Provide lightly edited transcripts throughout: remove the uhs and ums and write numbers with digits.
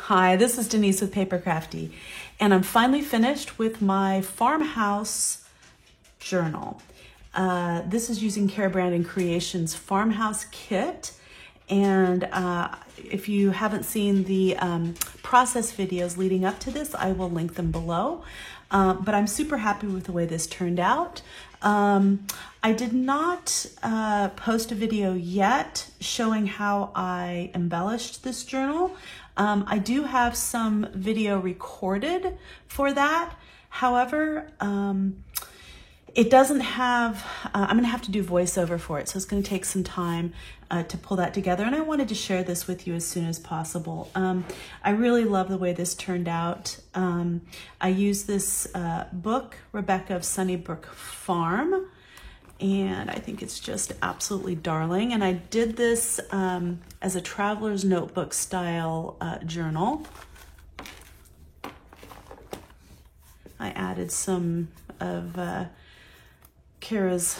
Hi, this is Denise with Paper Crafty, and I'm finally finished with my farmhouse journal. This is using Kara Brandon Creations Farmhouse Kit, and if you haven't seen the process videos leading up to this, I will link them below. But I'm super happy with the way this turned out. I did not post a video yet showing how I embellished this journal. I do have some video recorded for that. However, it doesn't have, I'm gonna have to do voiceover for it, so it's gonna take some time to pull that together, and I wanted to share this with you as soon as possible. I really love the way this turned out. I used this book, Rebecca of Sunnybrook Farm, and I think it's just absolutely darling. And I did this as a traveler's notebook style journal. I added some of Kara's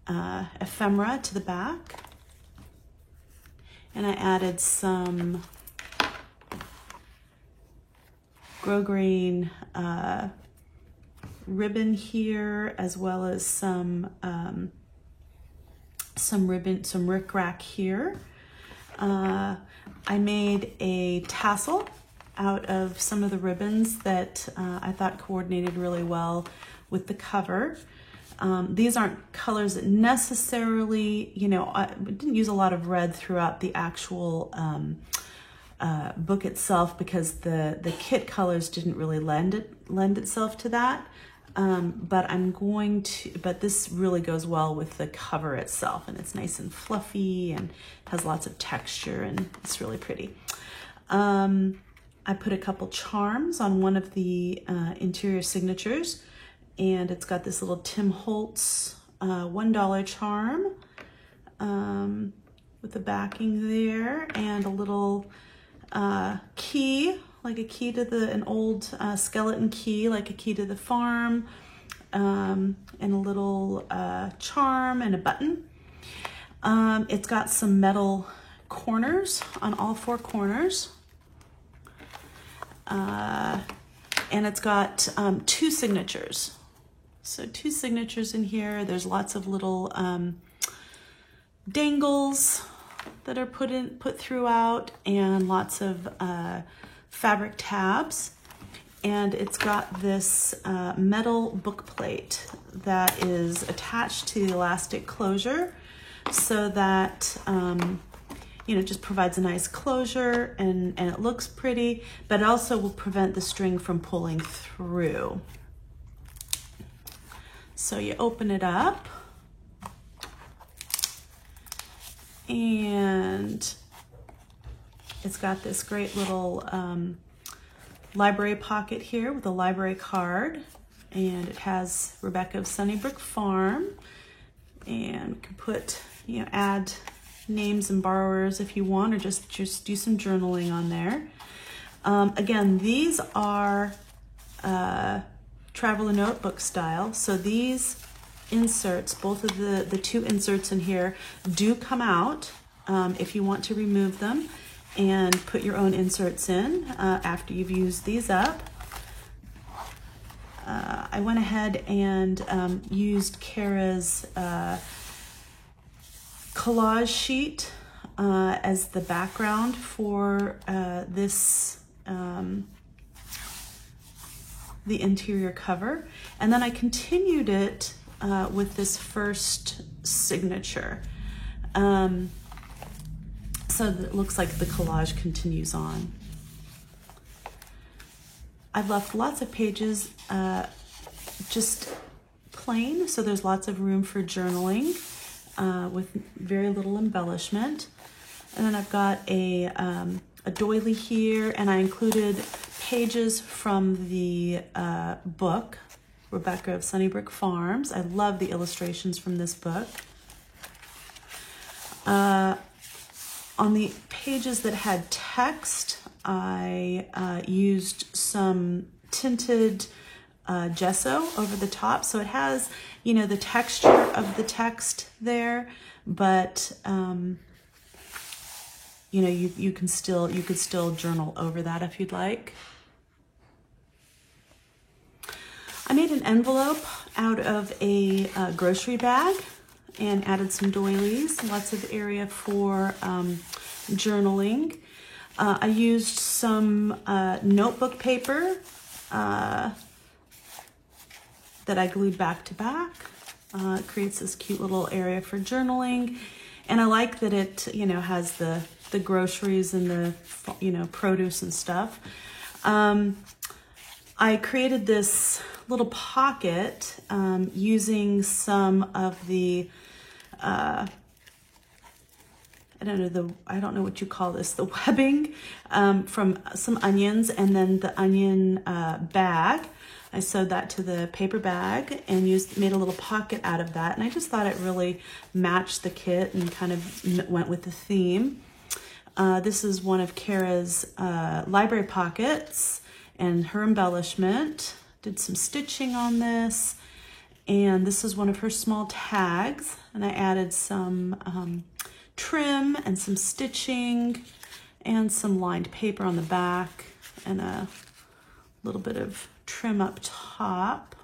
ephemera to the back, and I added some grosgrain ribbon here, as well as some rickrack here. I made a tassel out of some of the ribbons that I thought coordinated really well with the cover. These aren't colors that necessarily, you know, I didn't use a lot of red throughout the actual book itself, because the kit colors didn't really lend itself to that. But this really goes well with the cover itself, and it's nice and fluffy and has lots of texture, and it's really pretty. I put a couple charms on one of the interior signatures, and it's got this little Tim Holtz $1 charm with the backing there, and a little key, like a key to an old skeleton key, like a key to the farm, and a little charm and a button. It's got some metal corners on all four corners. And it's got two signatures. So two signatures in here. There's lots of little dangles that are put throughout, and lots of fabric tabs. And it's got this metal book plate that is attached to the elastic closure, so that you know, just provides a nice closure, and it looks pretty, but it also will prevent the string from pulling through. So you open it up, and it's got this great little library pocket here with a library card, and it has Rebecca of Sunnybrook Farm, and you can put, you know, add names and borrowers if you want, or just do some journaling on there. Again, these are traveler notebook style, so these inserts, both of the two inserts in here, do come out if you want to remove them and put your own inserts in after you've used these up. I went ahead and used Kara's collage sheet as the background for this, the interior cover. And then I continued it with this first signature. So that it looks like the collage continues on. I've left lots of pages just plain, so there's lots of room for journaling with very little embellishment. And then I've got a doily here, and I included pages from the book, Rebecca of Sunnybrook Farms. I love the illustrations from this book. On the pages that had text, I used some tinted gesso over the top, so it has, you know, the texture of the text there, but you know, you could still journal over that if you'd like. I made an envelope out of a grocery bag and added some doilies, lots of area for journaling. I used some notebook paper that I glued back to back. It creates this cute little area for journaling. And I like that it, you know, has the groceries and the, you know, produce and stuff. I created this little pocket using some of the, I don't know what you call this, the webbing from some onions, and then the onion bag. I sewed that to the paper bag and made a little pocket out of that. And I just thought it really matched the kit and kind of went with the theme. This is one of Kara's library pockets and her embellishment. Did some stitching on this. And this is one of her small tags. And I added some trim and some stitching and some lined paper on the back and a little bit of trim up top.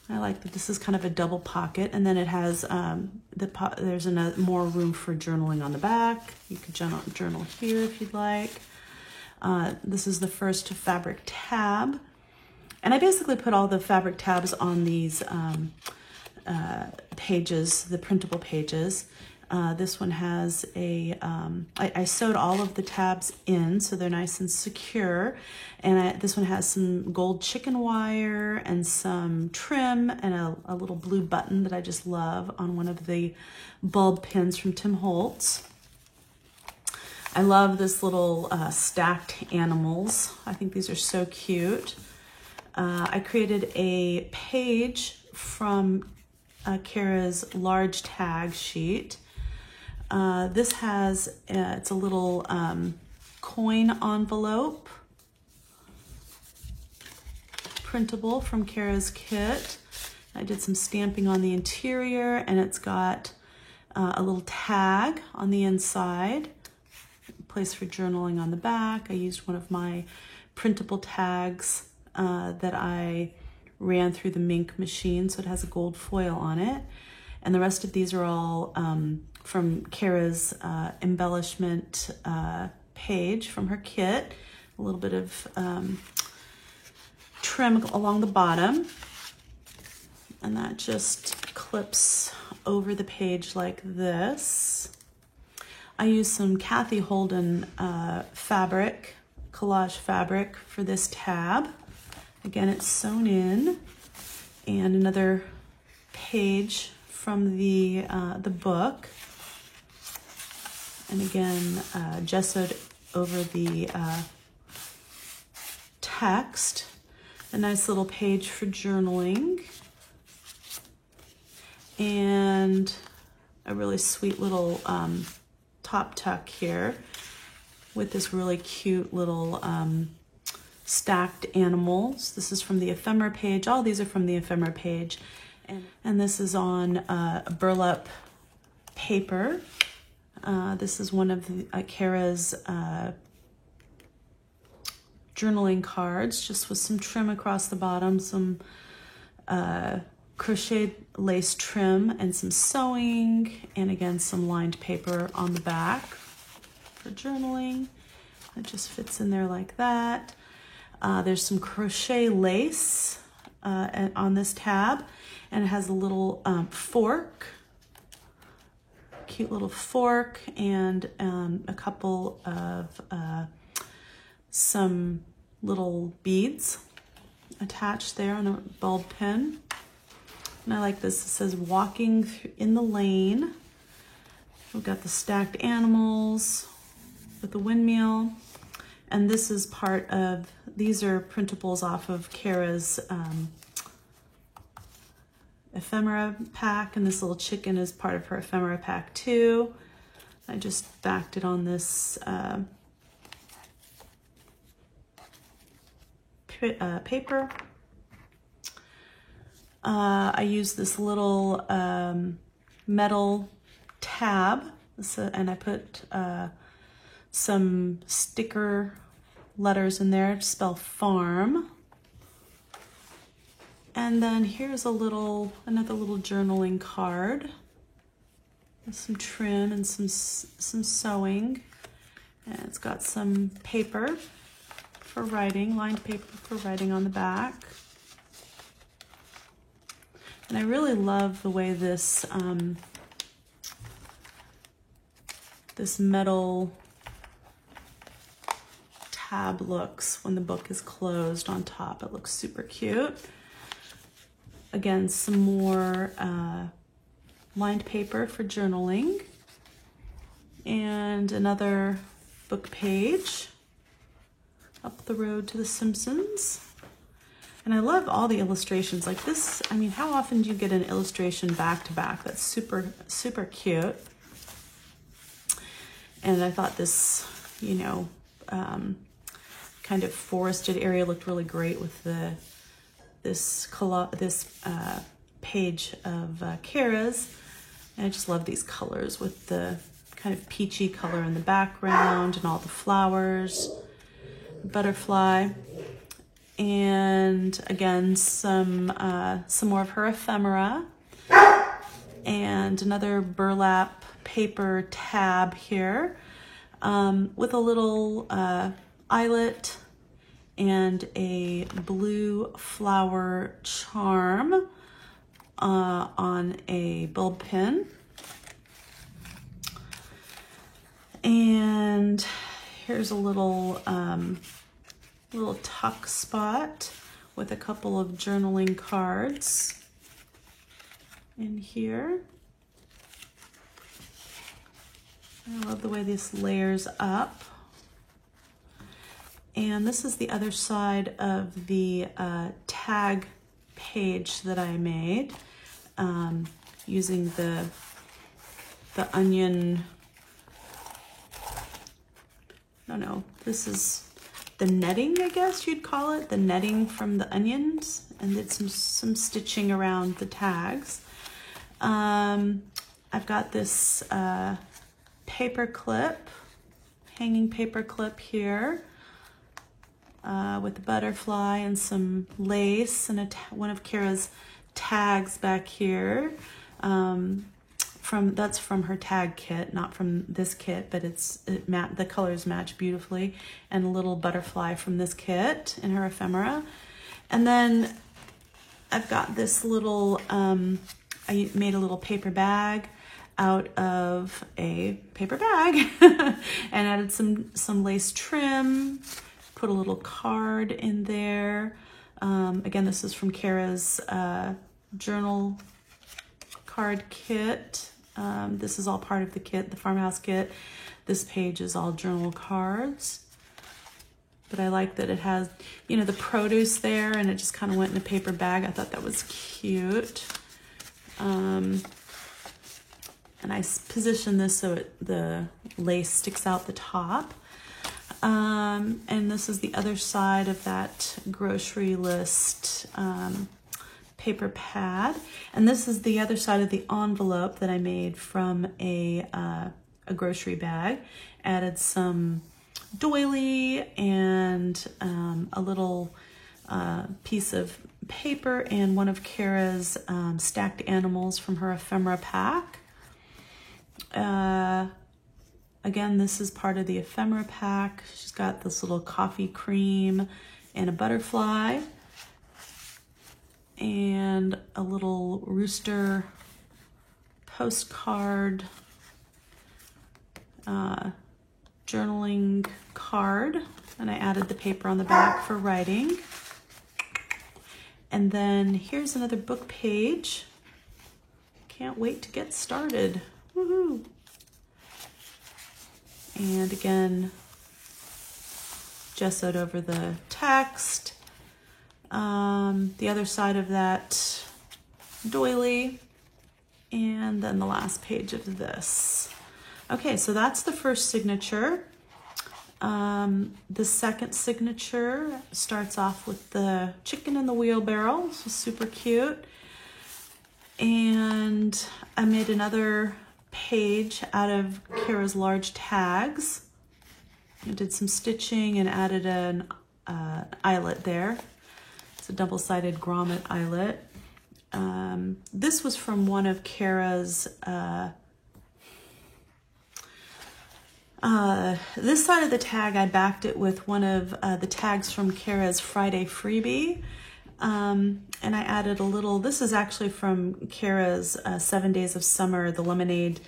I like that this is kind of a double pocket, and then it has there's more room for journaling on the back. You could journal here if you'd like. This is the first fabric tab, and I basically put all the fabric tabs on these pages, the printable pages. This one has a, I sewed all of the tabs in so they're nice and secure. And this one has some gold chicken wire and some trim and a little blue button that I just love on one of the bulb pins from Tim Holtz. I love this little stacked animals. I think these are so cute. I created a page from Kara's large tag sheet. This has, it's a little coin envelope, printable from Kara's kit. I did some stamping on the interior, and it's got a little tag on the inside, place for journaling on the back. I used one of my printable tags that I ran through the Mink machine, so it has a gold foil on it. And the rest of these are all from Kara's embellishment page from her kit. A little bit of trim along the bottom. And that just clips over the page like this. I used some Kathy Holden fabric, collage fabric for this tab. Again, it's sewn in. And another page from the book. And again, gessoed over the text. A nice little page for journaling. And a really sweet little top tuck here with this really cute little stacked animals. This is from the ephemera page. All these are from the ephemera page. And this is on burlap paper. This is one of Kara's journaling cards, just with some trim across the bottom, some crocheted lace trim and some sewing, and again some lined paper on the back for journaling. It just fits in there like that. There's some crochet lace on this tab, and it has a little fork, cute little fork, and a couple of some little beads attached there on the bulb pin. And I like this. It says walking in the lane. We've got the stacked animals with the windmill. And this is part of, these are printables off of Kara's ephemera pack, and this little chicken is part of her ephemera pack too. I just backed it on this paper. I used this little metal tab. So, and I put some sticker letters in there to spell farm. And then here's another little journaling card with some trim and some sewing. And it's got some paper for writing, lined paper for writing on the back. And I really love the way this this metal tab looks when the book is closed on top. It looks super cute. Again, some more lined paper for journaling. And another book page, Up the Road to the Simpsons. And I love all the illustrations like this. I mean, how often do you get an illustration back to back? That's super, super cute. And I thought this, you know, kind of forested area looked really great with this page of Kara's. And I just love these colors with the kind of peachy color in the background and all the flowers, butterfly. And again, some more of her ephemera and another burlap paper tab here with a little eyelet and a blue flower charm on a bulb pin. And here's a little tuck spot with a couple of journaling cards in here. I love the way this layers up. And this is the other side of the tag page that I made using the onion. No, this is the netting, I guess you'd call it, the netting from the onions, and did some stitching around the tags. I've got this paper clip, hanging paper clip here with the butterfly and some lace and one of Kara's tags back here. That's from her tag kit, not from this kit, but the colors match beautifully, and a little butterfly from this kit in her ephemera. And then I've got this little, I made a little paper bag out of a paper bag and added some lace trim, put a little card in there. Again, this is from Kara's journal card kit. This is all part of the kit, the farmhouse kit. This page is all journal cards. But I like that it has, you know, the produce there, and it just kind of went in a paper bag. I thought that was cute. And I positioned this so the lace sticks out the top. And this is the other side of that grocery list paper pad, and this is the other side of the envelope that I made from a grocery bag. Added some doily and a little piece of paper and one of Kara's stacked animals from her ephemera pack. Again, this is part of the ephemera pack. She's got this little coffee cream and a butterfly and a little rooster postcard, journaling card, and I added the paper on the back for writing. And then here's another book page. Can't wait to get started. Woohoo! And again, gessoed over the text. The other side of that doily, and then the last page of this. Okay, so that's the first signature. The second signature starts off with the chicken in the wheelbarrow, so super cute. And I made another page out of Kara's large tags. I did some stitching and added an eyelet there. It's a double-sided grommet eyelet. This was from one of Kara's, this side of the tag, I backed it with one of the tags from Kara's Friday freebie. And I added a little, this is actually from Kara's 7 Days of Summer, the lemonade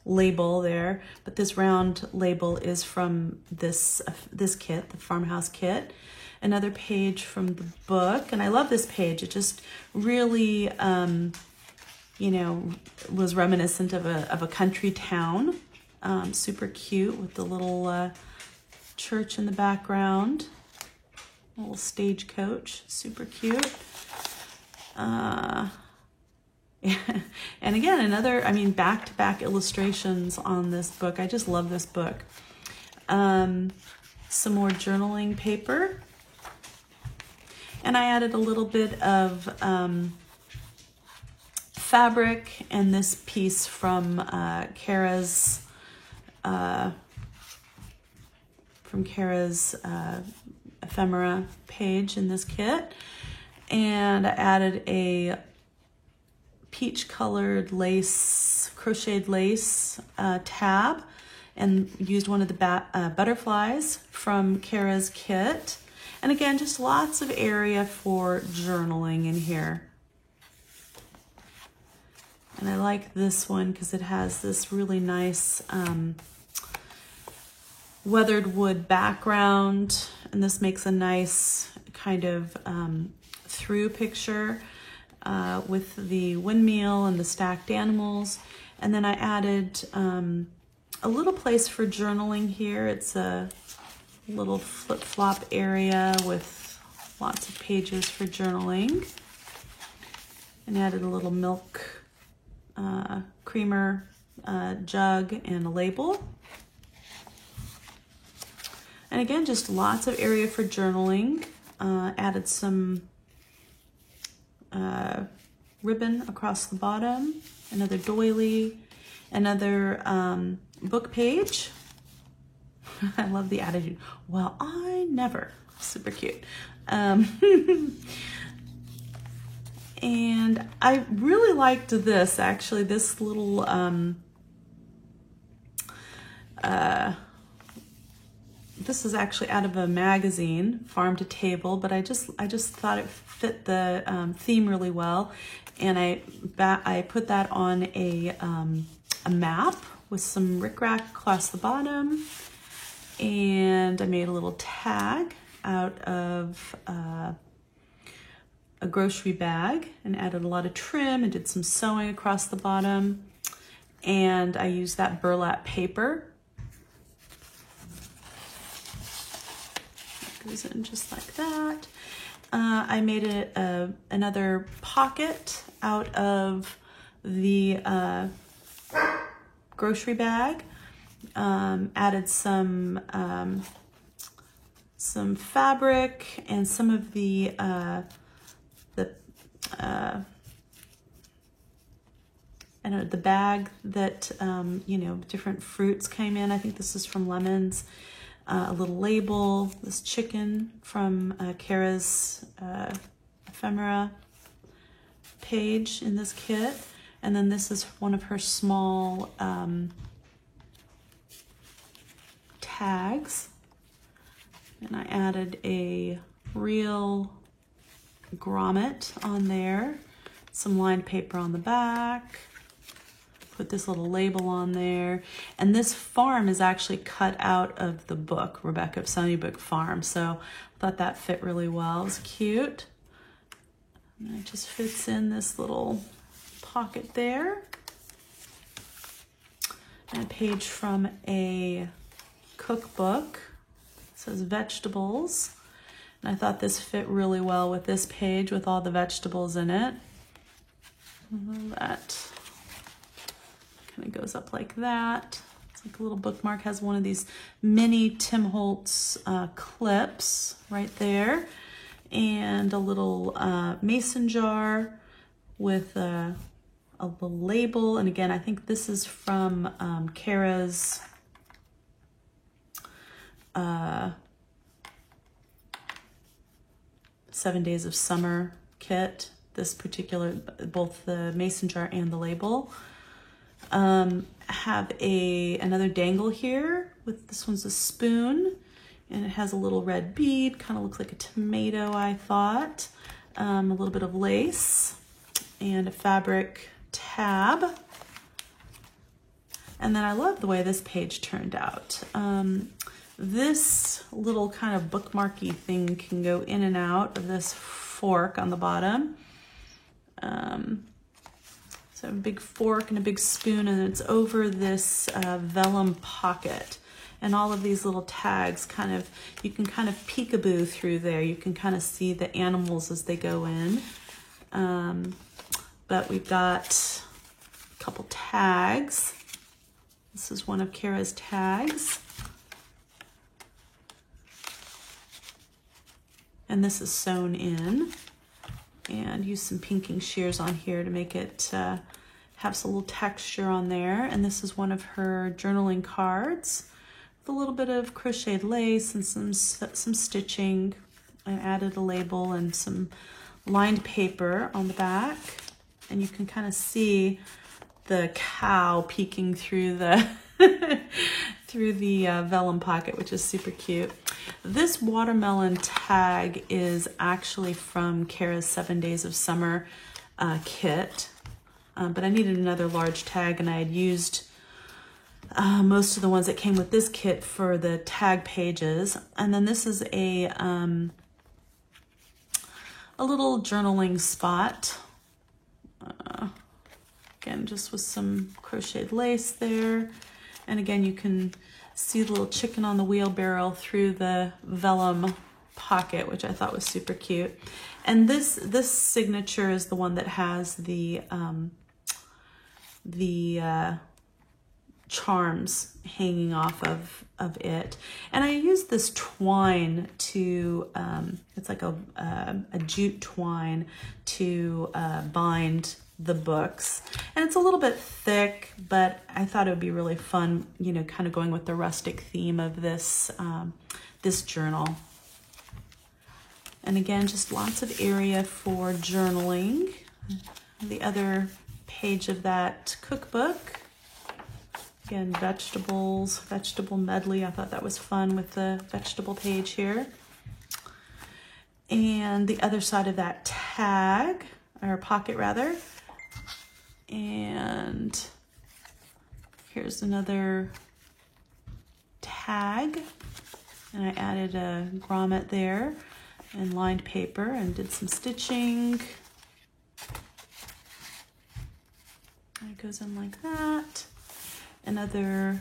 label there, but this round label is from this kit, the Farmhouse kit. Another page from the book, and I love this page. It just really, you know, was reminiscent of a country town. Super cute with the little church in the background, a little stagecoach, super cute. And again, another, I mean, back-to-back illustrations on this book. I just love this book. Some more journaling paper. And I added a little bit of fabric and this piece from Kara's ephemera page in this kit. And I added a peach colored lace, crocheted lace tab, and used one of the butterflies from Kara's kit. And again, just lots of area for journaling in here. And I like this one because it has this really nice weathered wood background, and this makes a nice kind of through picture with the windmill and the stacked animals. And then I added a little place for journaling here. It's a little flip-flop area with lots of pages for journaling. And added a little milk creamer jug and a label. And again, just lots of area for journaling. Added some ribbon across the bottom, another doily, another book page. I love the attitude. Well, I never. Super cute. And I really liked this, actually, this little this is actually out of a magazine, Farm to Table, but I just thought it fit the theme really well, and I put that on a map with some rickrack across the bottom, and I made a little tag out of a grocery bag and added a lot of trim and did some sewing across the bottom, and I used that burlap paper. Goes in just like that. I made another pocket out of the grocery bag. Added some fabric and some of the bag that you know, different fruits came in. I think this is from Lemons. A little label, this chicken from Kara's ephemera page in this kit. And then this is one of her small tags. And I added a real grommet on there, some lined paper on the back. Put this little label on there, and this farm is actually cut out of the book, Rebecca of Sunnybrook Farm, so I thought that fit really well. It's cute. And it just fits in this little pocket there. And a page from a cookbook. It says vegetables, and I thought this fit really well with this page with all the vegetables in it. That kind of goes up like that. It's like a little bookmark, has one of these mini Tim Holtz clips right there, and a little mason jar with a little label. And again, I think this is from Kara's 7 Days of Summer kit. This particular, both the mason jar and the label. Have another dangle here with, this one's a spoon, and it has a little red bead, kind of looks like a tomato, I thought. A little bit of lace and a fabric tab. And then I love the way this page turned out. This little kind of bookmarky thing can go in and out of this fork on the bottom. So a big fork and a big spoon, and it's over this vellum pocket. And all of these little tags kind of, you can kind of peekaboo through there. You can kind of see the animals as they go in. But we've got a couple tags. This is one of Kara's tags. And this is sewn in. And use some pinking shears on here to make it have some little texture on there. And this is one of her journaling cards with a little bit of crocheted lace and some stitching. I added a label and some lined paper on the back, and you can kind of see the cow peeking through the through the vellum pocket, which is super cute. This watermelon tag is actually from Kara's 7 Days of Summer kit, but I needed another large tag, and I had used most of the ones that came with this kit for the tag pages. And then this is a little journaling spot. Again, just with some crocheted lace there. And again, you can see the little chicken on the wheelbarrow through the vellum pocket, which I thought was super cute. And this signature is the one that has the charms hanging off of it. And I used this twine to, it's like a jute twine to bind the books. And it's a little bit thick, but I thought it would be really fun, you know, kind of going with the rustic theme of this, this journal. And again, just lots of area for journaling. The other page of that cookbook. Again, vegetables, vegetable medley. I thought that was fun with the vegetable page here. And the other side of that tag, or pocket rather. And here's another tag. And I added a grommet there and lined paper and did some stitching. And it goes in like that. Another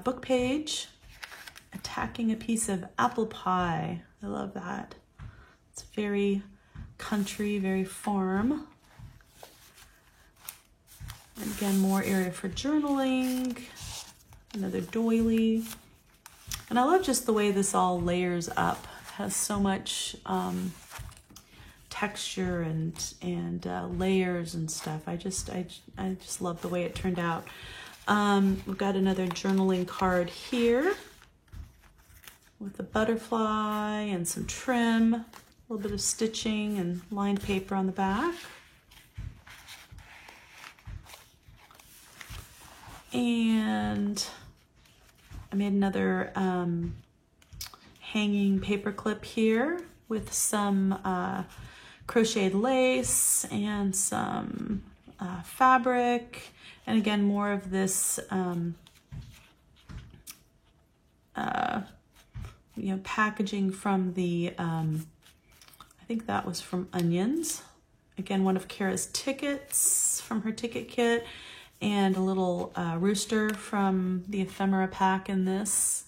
book page, attacking a piece of apple pie. I love that. It's very country, very farm. And again, more area for journaling. Another doily. And I love just the way this all layers up. It has so much texture and layers and stuff. I just love the way it turned out. We've got another journaling card here with a butterfly and some trim, a little bit of stitching and lined paper on the back. And I made another hanging paper clip here with some crocheted lace and some fabric. And again, more of this, you know, packaging from the, I think that was from Onions. Again, one of Kara's tickets from her ticket kit, and a little rooster from the ephemera pack in this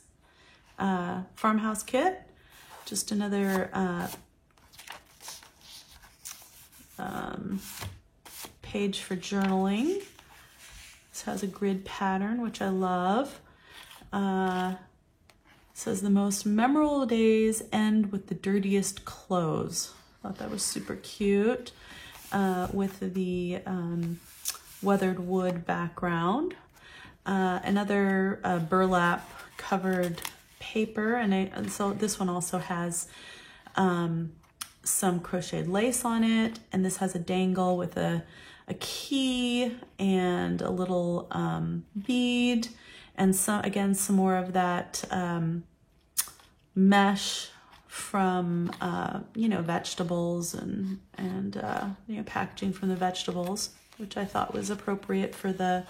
farmhouse kit. Just another page for journaling. This has a grid pattern, which I love. It says the most memorable days end with the dirtiest clothes. I thought that was super cute. with the weathered wood background. Another burlap covered paper, and so this one also has some crocheted lace on it, and this has a dangle with a key and a little bead, and some more of that mesh from vegetables and packaging from the vegetables, which I thought was appropriate for the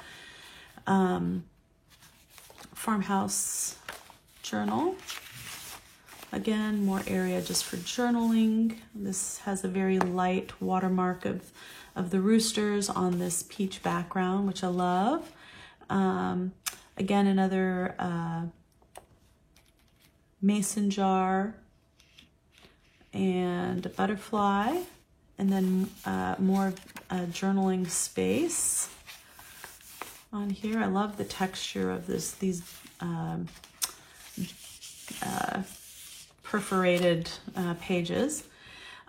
farmhouse journal. Again, more area just for journaling. This has a very light watermark of the roosters on this peach background, which I love. Again, another mason jar and a butterfly, and then more journaling space on here. I love the texture of these perforated pages.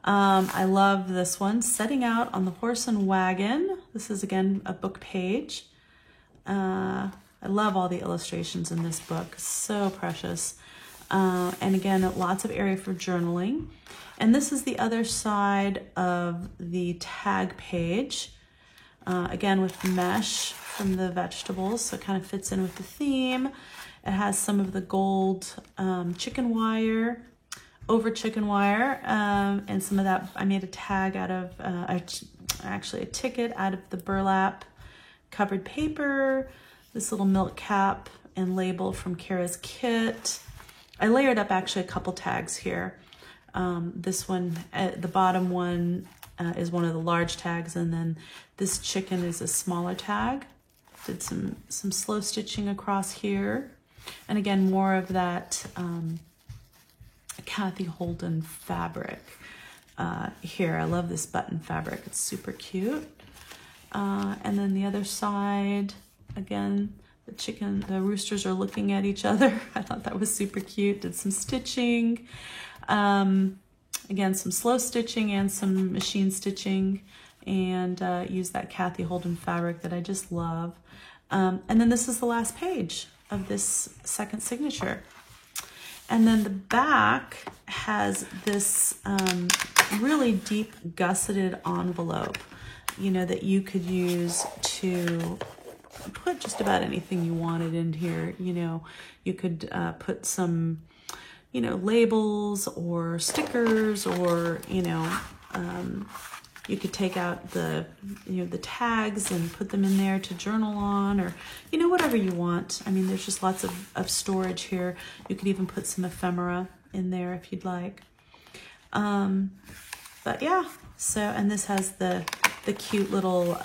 I love this one, Setting Out on the Horse and Wagon. This is, again, a book page. I love all the illustrations in this book. So precious. And again, lots of area for journaling. And this is the other side of the tag page. Again, with mesh from the vegetables, so it kind of fits in with the theme. It has some of the gold chicken wire, over chicken wire, and some of that. I made a tag out of, actually a ticket out of the burlap covered paper, this little milk cap and label from Kara's kit. I layered up actually a couple tags here. This one, the bottom one is one of the large tags, and then this chicken is a smaller tag. Did some slow stitching across here. And again, more of that Kathy Holden fabric here. I love this button fabric. It's super cute. And then the other side, again, the roosters are looking at each other. I thought that was super cute. Did some stitching. Again, some slow stitching and some machine stitching, and use that Kathy Holden fabric that I just love. And then this is the last page of this second signature. And then the back has this really deep gusseted envelope, that you could use to put just about anything you wanted in here. You could put some, labels or stickers, or, you could take out the tags and put them in there to journal on, or, whatever you want. I mean, there's just lots of storage here. You could even put some ephemera in there if you'd like. But yeah, so, and this has the cute little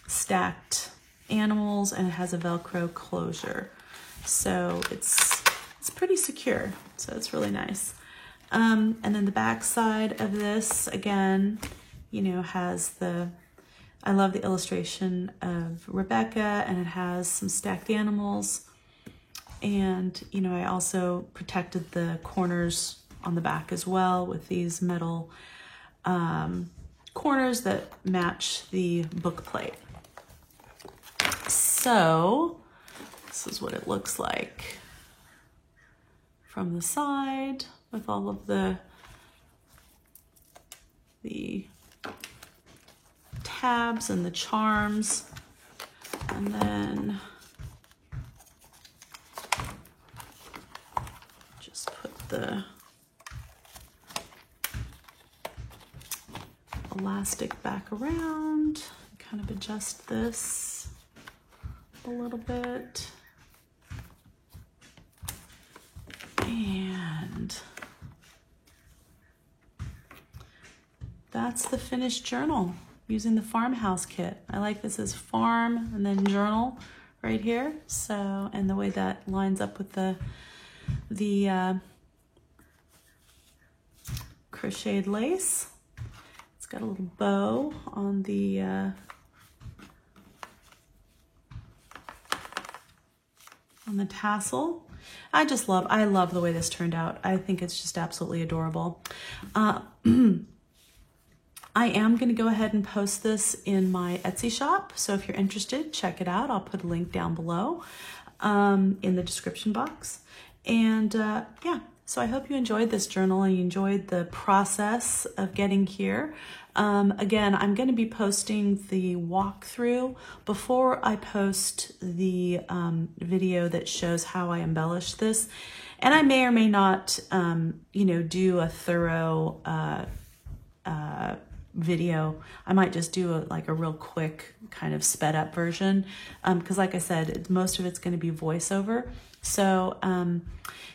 stacked animals, and it has a Velcro closure. So it's pretty secure, so it's really nice. And then the back side of this, again, has I love the illustration of Rebecca, and it has some stacked animals. And, I also protected the corners on the back as well with these metal corners that match the book plate. So this is what it looks like from the side, with all of the tabs and the charms. And then just put the elastic back around, kind of adjust this a little bit. And that's the finished journal using the farmhouse kit. I like this as farm and then journal right here. So, and the way that lines up with the crocheted lace. It's got a little bow on the tassel. I love the way this turned out. I think it's just absolutely adorable. I am going to go ahead and post this in my Etsy shop. So if you're interested, check it out. I'll put a link down below in the description box. And yeah, so I hope you enjoyed this journal and you enjoyed the process of getting here. Again, I'm going to be posting the walkthrough before I post the video that shows how I embellish this. And I may or may not, you know, do a thorough video. I might just do a real quick kind of sped up version because like I said, most of it's going to be voiceover. So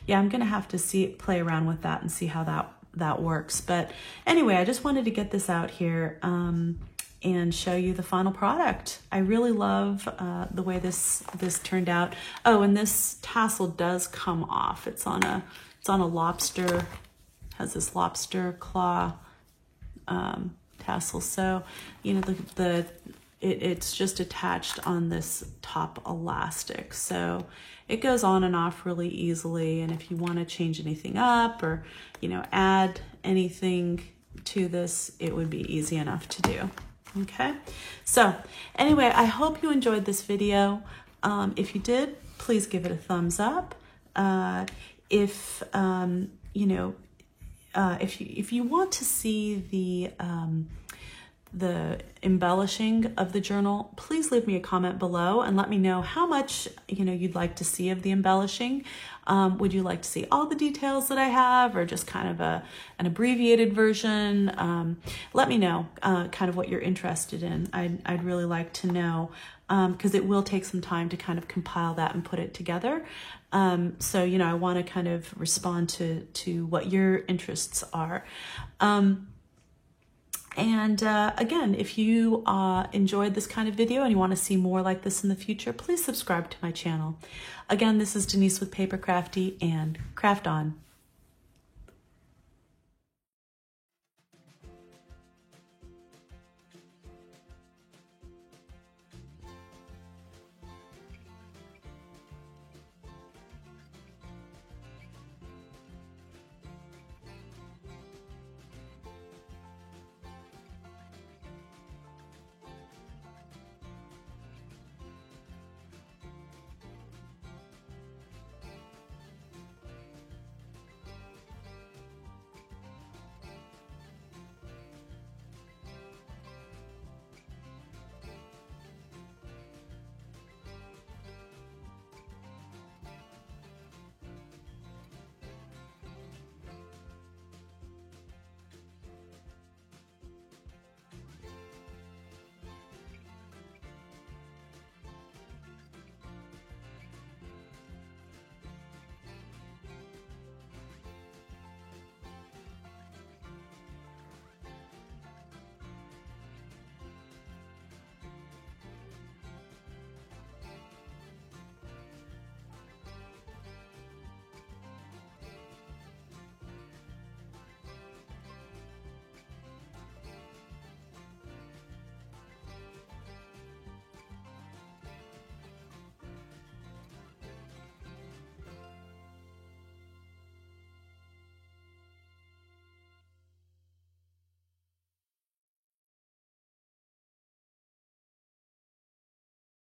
yeah, I'm going to have to play around with that and see how that works. But anyway, I just wanted to get this out here and show you the final product. I really love the way this turned out. Oh, and this tassel does come off. It's on a lobster, has this lobster claw tassel. So, you know, it's just attached on this top elastic. So it goes on and off really easily. And if you want to change anything up or, you know, add anything to this, it would be easy enough to do. Okay. So anyway, I hope you enjoyed this video. If you did, please give it a thumbs up. If you want to see the embellishing of the journal, please leave me a comment below and let me know how much you'd like to see of the embellishing. Would you like to see all the details that I have, or just kind of an abbreviated version? Let me know kind of what you're interested in. I'd really like to know, because it will take some time to kind of compile that and put it together. So, you know, I want to kind of respond to what your interests are. And again, if you enjoyed this kind of video and you want to see more like this in the future, please subscribe to my channel. Again, this is Denise with Paper Crafty, and craft on.